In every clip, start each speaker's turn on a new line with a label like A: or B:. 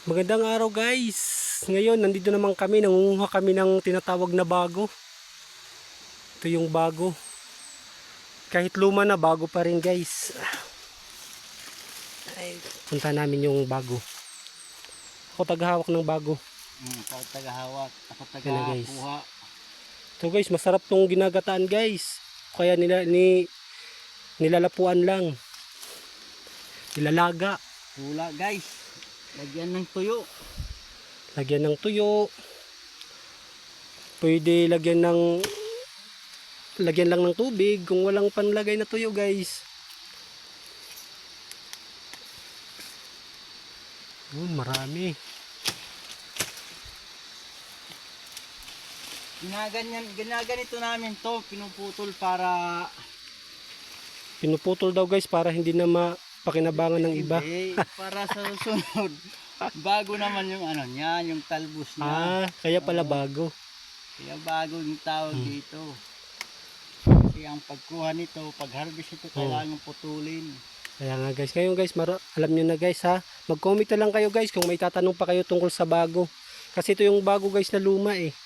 A: Magandang araw guys. Ngayon nandito naman kami, nangunguha kami ng tinatawag na bago. Ito yung bago. Kahit luma na, bago pa rin guys. Ay, punta namin yung bago. Ako tagahawak ng bago.
B: Ako tagahawak, ako
A: Yan na, guys.
B: tagakuha.
A: So guys, masarap tong ginagataan guys. Kaya nilalapuan lang. Nilalaga.
B: Tula guys, lagyan ng tuyo.
A: Lagyan ng tuyo. Pwede lagyan lang ng tubig kung walang panlagay na tuyo guys. Yun, marami.
B: Ginaganito namin to, pinuputol
A: Daw guys para hindi na mapakinabangan ng iba.
B: para sa susunod. Bago naman yung ano niya, yung talbos niya.
A: Kaya pala bago.
B: Kaya bago yung tawag dito. Kasi ang pagkuha nito, pag-harvest ito, kailangan putulin.
A: Kaya nga guys, ngayon guys, alam nyo na guys ha. Mag-comment na lang kayo guys kung may tatanong pa kayo tungkol sa bago. Kasi ito yung bago guys na luma eh.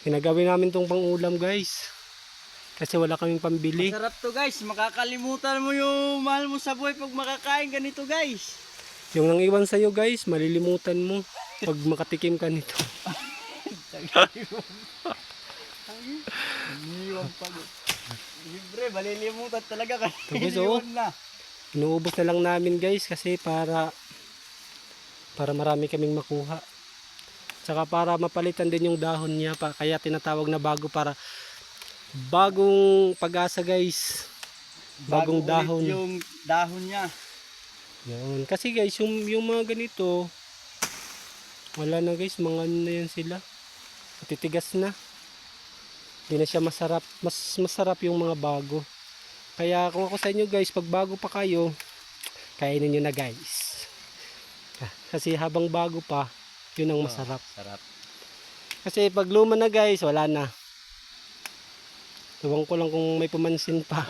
A: Ginagawin namin tong pang-ulam guys. Kasi wala kaming pambili.
B: Masarap to guys, makakalimutan mo yung mahal mo sa buhay pag makakain ganito guys.
A: Yung nang iwan sa'yo guys, malilimutan mo pag makatikim ka nito.
B: Iniwan pa. Libre, malilimutan talaga kasi
A: guys,
B: iniwan na.
A: Inuubos na lang namin guys kasi para marami kaming makuha. Tsaka para mapalitan din yung dahon niya pa. Kaya tinatawag na bago para bagong pag-asa guys. Bagong dahon.
B: Yung dahon niya.
A: Yan. Kasi guys, yung mga ganito, wala na guys, mga ano na yan sila. Titigas na. Hindi na siya masarap. Mas masarap yung mga bago. Kaya kung ako sa inyo guys, pag bago pa kayo, kainin nyo na guys. Kasi habang bago pa, yun ang masarap.
B: Sarap.
A: Kasi pag luma na guys, wala na. Tuwang ko lang kung may pumansin pa.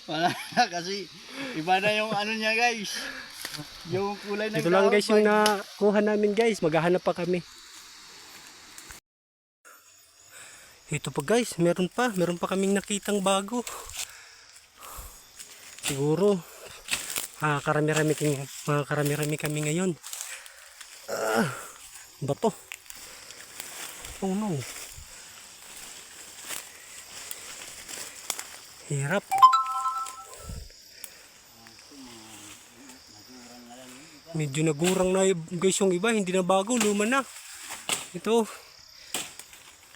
B: Wala na kasi iba na yung ano niya guys. Yung kulay ng
A: Ito lang guys yung nakuha namin guys. Maghahanap pa kami. Ito pa guys, meron pa kaming nakitang bago. Siguro karami-rami kami ngayon. Bato. Oh no. Hirap. Medyo nagurang na guys yung iba, hindi na bago, luma na. Ito,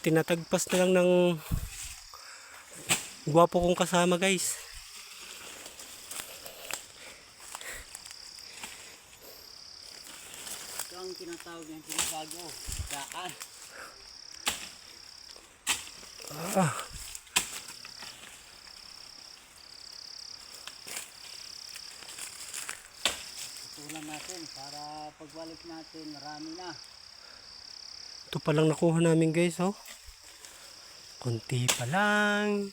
A: tinatagpas na lang ng gwapo kong kasama guys.
B: Ito ang tinatawag ng pinabago. Daan. Tutulan natin para pagbalik natin marami na.
A: Ito pa lang nakuha namin guys, oh. Konti pa lang.